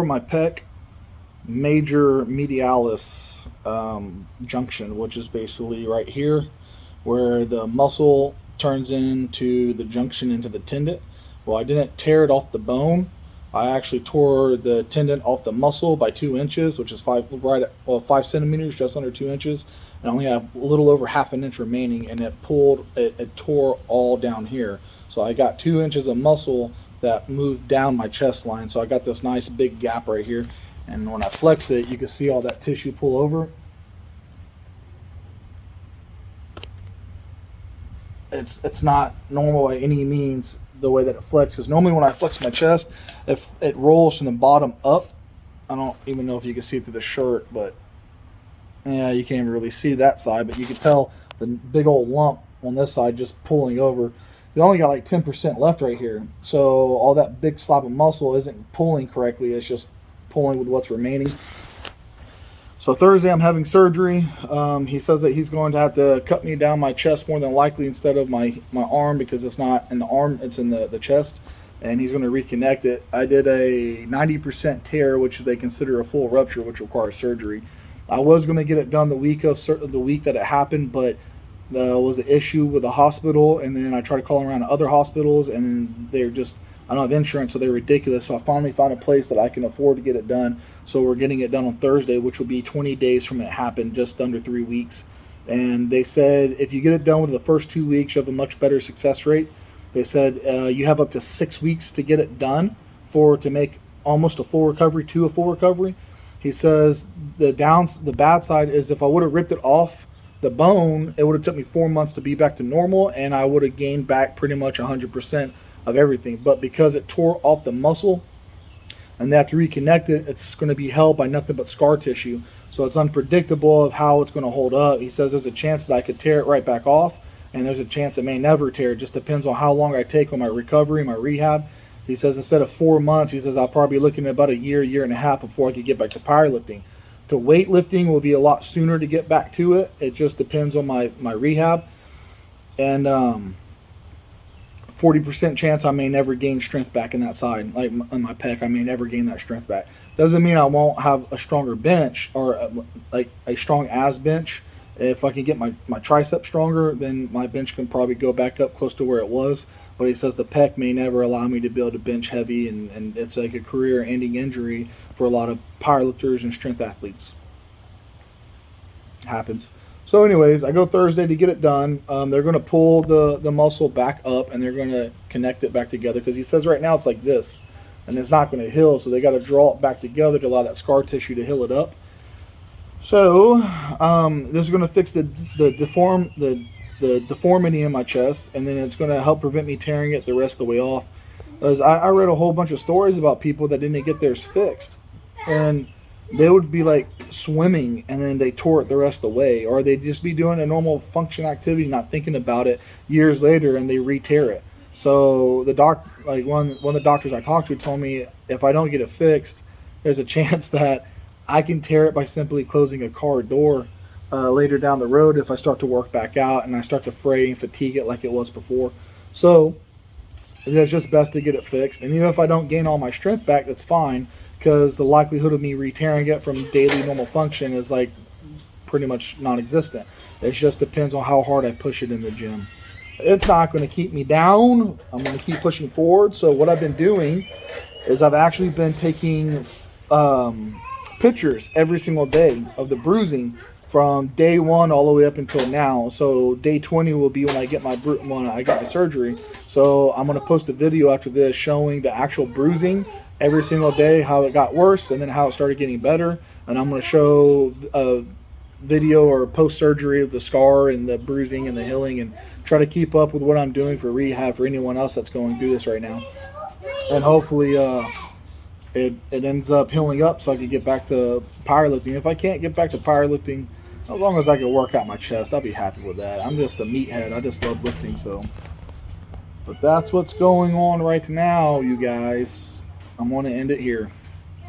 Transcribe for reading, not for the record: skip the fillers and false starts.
my pec major medialis junction, which is basically right here where the muscle turns into the junction into the tendon. Well, I didn't tear it off the bone. I actually tore the tendon off the muscle by 2 inches, which is 5 centimeters, just under 2 inches, and I only have a little over half an inch remaining, and it tore all down here. So I got 2 inches of muscle that moved down my chest line. So I got this nice big gap right here, and when I flex it, you can see all that tissue pull over. It's not normal by any means the way that it flexes. Normally when I flex my chest, if it rolls from the bottom up. I don't even know if you can see it through the shirt, but yeah, you can't even really see that side, but you can tell the big old lump on this side just pulling over. You only got like 10% left right here, so all that big slab of muscle isn't pulling correctly. It's just pulling with what's remaining. So Thursday I'm having surgery. He says that he's going to have to cut me down my chest more than likely instead of my arm, because it's not in the arm, it's in the chest, and he's going to reconnect it. I did a 90% tear, which they consider a full rupture, which requires surgery. I was going to get it done the week that it happened, but there was an issue with the hospital, and then I tried calling around to other hospitals, and they're just, I don't have insurance, so they're ridiculous. So I finally found a place that I can afford to get it done. So we're getting it done on Thursday, which will be 20 days from it happened, just under 3 weeks. And they said if you get it done within the first 2 weeks, you have a much better success rate. They said you have up to 6 weeks to get it done to make almost a full recovery to a full recovery. He says the bad side is if I would have ripped it off the bone, it would have took me 4 months to be back to normal, and I would have gained back pretty much 100% of everything. But because it tore off the muscle and they have to reconnect it, it's going to be held by nothing but scar tissue. So it's unpredictable of how it's going to hold up. He says there's a chance that I could tear it right back off, and there's a chance it may never tear. It just depends on how long I take on my recovery, my rehab. He says instead of 4 months, he says I'll probably be looking at about a year and a half before I could get back to powerlifting. To weightlifting will be a lot sooner to get back to it. It just depends on my rehab. And 40% chance I may never gain strength back in that side, like on my pec. I may never gain that strength back. Doesn't mean I won't have a stronger bench or like a strong ass bench. If I can get my tricep stronger, then my bench can probably go back up close to where it was. But he says the pec may never allow me to be able to bench heavy, and it's like a career-ending injury for a lot of powerlifters and strength athletes. Happens. So anyways, I go Thursday to get it done. They're going to pull the muscle back up, and they're going to connect it back together, because he says right now it's like this, and it's not going to heal, so they got to draw it back together to allow that scar tissue to heal it up. So this is going to fix the deformity in my chest, and then it's going to help prevent me tearing it the rest of the way off. As I read a whole bunch of stories about people that didn't get theirs fixed, and they would be like swimming and then they tore it the rest of the way, or they'd just be doing a normal function activity, not thinking about it, years later, and they re-tear it. So the one of the doctors I talked to told me if I don't get it fixed, there's a chance that I can tear it by simply closing a car door later down the road if I start to work back out and I start to fray and fatigue it like it was before. So it's just best to get it fixed. And even if I don't gain all my strength back, that's fine, because the likelihood of me re-tearing it from daily normal function is like pretty much non-existent. It just depends on how hard I push it in the gym. It's not going to keep me down. I'm going to keep pushing forward. So what I've been doing is I've actually been taking pictures every single day of the bruising from day 1 all the way up until now. So day 20 will be when I get my surgery. So I'm going to post a video after this showing the actual bruising every single day, how it got worse and then how it started getting better. And I'm going to show a video or post-surgery of the scar and the bruising and the healing, and try to keep up with what I'm doing for rehab for anyone else that's going through this right now. And hopefully it ends up healing up so I can get back to powerlifting. If I can't get back to powerlifting, as long as I can work out my chest, I'll be happy with that. I'm just a meathead. I just love lifting. So, but that's what's going on right now, you guys. I'm going to end it here.